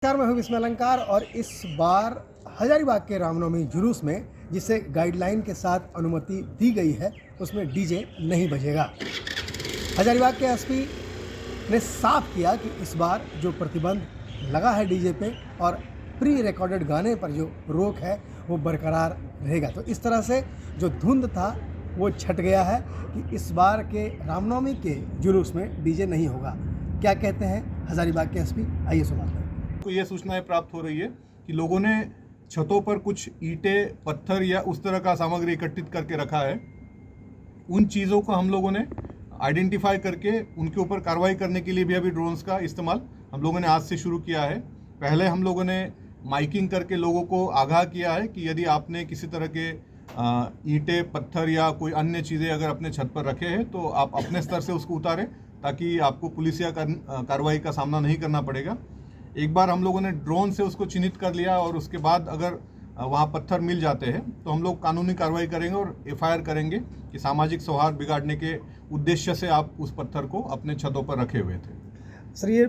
नमस्कार, मैं हूं विस्मय अलंकार और इस बार हजारीबाग के रामनवमी जुलूस में जिसे गाइडलाइन के साथ अनुमति दी गई है उसमें डीजे नहीं बजेगा। हजारीबाग के एसपी ने साफ किया कि इस बार जो प्रतिबंध लगा है डीजे पे और प्री रिकॉर्डेड गाने पर जो रोक है वो बरकरार रहेगा। तो इस तरह से जो धुंध था वो छट गया है कि इस बार के रामनवमी के जुलूस में डीजे नहीं होगा। क्या कहते हैं हजारीबाग के एसपी, आइए सुनाते हैं। तो ये सूचनाएं प्राप्त हो रही है कि लोगों ने छतों पर कुछ ईंटें, पत्थर या उस तरह का सामग्री एकत्रित करके रखा है। उन चीज़ों को हम लोगों ने आइडेंटिफाई करके उनके ऊपर कार्रवाई करने के लिए भी अभी ड्रोन्स का इस्तेमाल हम लोगों ने आज से शुरू किया है। पहले हम लोगों ने माइकिंग करके लोगों को आगाह किया है कि यदि आपने किसी तरह के ईंटें, पत्थर या कोई अन्य चीज़ें अगर अपने छत पर रखे हैं तो आप अपने स्तर से उसको उतारें ताकि आपको पुलिस या कार्रवाई का सामना नहीं करना पड़ेगा। एक बार हम लोगों ने ड्रोन से उसको चिन्हित कर लिया और उसके बाद अगर वहाँ पत्थर मिल जाते हैं तो हम लोग कानूनी कार्रवाई करेंगे और एफआईआर करेंगे कि सामाजिक सौहार्द बिगाड़ने के उद्देश्य से आप उस पत्थर को अपने छतों पर रखे हुए थे। सर, ये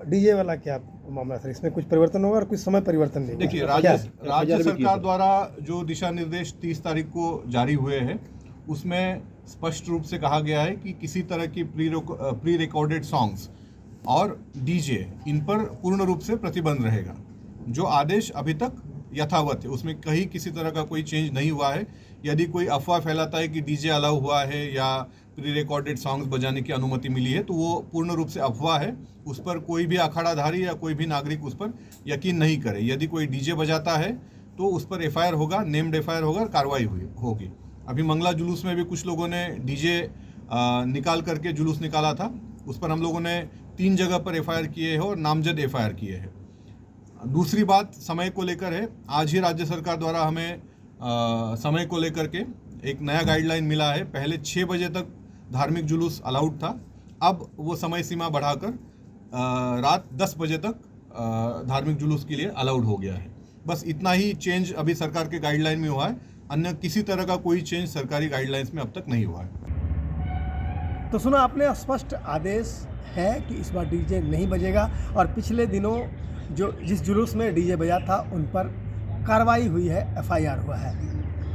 डीजे वाला क्या मामला सर, इसमें कुछ परिवर्तन होगा और कुछ समय परिवर्तन नहीं? देखिए, राज्य सरकार द्वारा जो दिशा निर्देश 30 तारीख को जारी हुए हैं उसमें स्पष्ट रूप से कहा गया है कि किसी तरह की प्री रिकॉर्डेड सॉन्ग्स और डीजे इन पर पूर्ण रूप से प्रतिबंध रहेगा। जो आदेश अभी तक यथावत है उसमें कहीं किसी तरह का कोई चेंज नहीं हुआ है। यदि कोई अफवाह फैलाता है कि डीजे अलाउ हुआ है या प्री रिकॉर्डेड सॉन्ग्स बजाने की अनुमति मिली है तो वो पूर्ण रूप से अफवाह है। उस पर कोई भी अखाड़ाधारी या कोई भी नागरिक उस पर यकीन नहीं करे। यदि कोई डीजे बजाता है तो उस पर एफआईआर होगा, नेम्ड एफआईआर होगा और कार्रवाई होगी। अभी मंगला जुलूस में भी कुछ लोगों ने डीजे निकाल करके जुलूस निकाला था, उस पर हम लोगों ने 3 जगह पर एफआईआर किए हैं और नामजद एफआईआर किए हैं। दूसरी बात समय को लेकर है। आज ही राज्य सरकार द्वारा हमें समय को लेकर के एक नया गाइडलाइन मिला है। पहले 6 बजे तक धार्मिक जुलूस अलाउड था, अब वो समय सीमा बढ़ाकर रात 10 बजे तक धार्मिक जुलूस के लिए अलाउड हो गया है। बस इतना ही चेंज अभी सरकार के गाइडलाइन में हुआ है, अन्य किसी तरह का कोई चेंज सरकारी गाइडलाइंस में अब तक नहीं हुआ है। तो सुना आपने, स्पष्ट आदेश है कि इस बार डीजे नहीं बजेगा और पिछले दिनों जो जिस जुलूस में डीजे बजा था उन पर कार्रवाई हुई है, एफआईआर हुआ है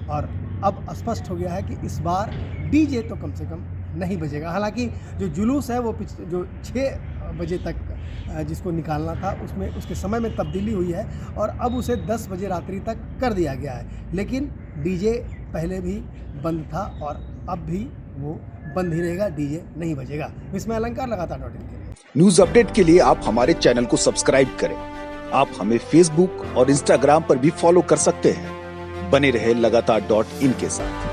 और अब स्पष्ट हो गया है कि इस बार डीजे तो कम से कम नहीं बजेगा। हालांकि जो जुलूस है वो जो 6 बजे तक जिसको निकालना था उसमें उसके समय में तब्दीली हुई है और अब उसे 10 बजे रात्रि तक कर दिया गया है। लेकिन डीजे पहले भी बंद था और अब भी वो बंद ही रहेगा, डीजे नहीं बजेगा। विस्मय अलंकार, लगातार .in के लिए न्यूज अपडेट के लिए आप हमारे चैनल को सब्सक्राइब करें। आप हमें फेसबुक और इंस्टाग्राम पर भी फॉलो कर सकते हैं। बने रहे लगातार .in के साथ।